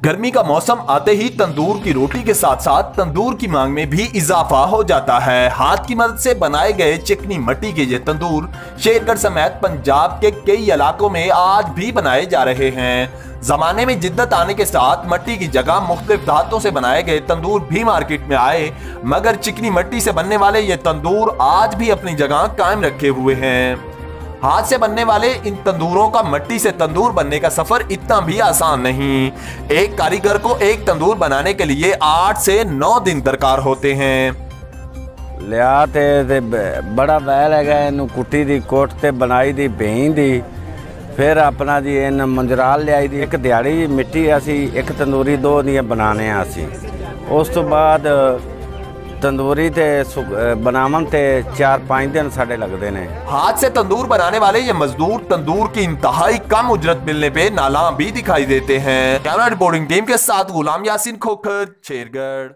गर्मी का मौसम आते ही तंदूर की रोटी के साथ साथ तंदूर की मांग में भी इजाफा हो जाता है। हाथ की मदद से बनाए गए चिकनी मिट्टी के ये तंदूर शेरगढ़ समेत पंजाब के कई इलाकों में आज भी बनाए जा रहे हैं। जमाने में जिद्दत आने के साथ मिट्टी की जगह मुख्तलिफ धातों से बनाए गए तंदूर भी मार्केट में आए, मगर चिकनी मिट्टी से बनने वाले ये तंदूर आज भी अपनी जगह कायम रखे हुए हैं। हाथ से बनने वाले इन तंदूरों का मिट्टी से तंदूर बनने का सफर इतना भी आसान नहीं। एक कारीगर को एक तंदूर बनाने के लिए 8 से 9 दिन दरकार होते हैं। लिया ते बड़ा बैल है, इनू कुट्टी दी कोट ते बनाई दी भेई दी, फिर अपना जी इन मंजराल लियाई दी। एक दिहाड़ी मिट्टी असी एक तंदूरी 2 दियां बनाने असी, उस तो बाद तंदूरी ते बनावन ते 4-5 दिन साढ़े लगते ने। हाथ से तंदूर बनाने वाले ये मजदूर तंदूर की इंतहाई कम उजरत मिलने पे नाला भी दिखाई देते हैं। कैमरा रिपोर्टिंग टीम के साथ गुलाम यासीन खोखर, शेरगढ़।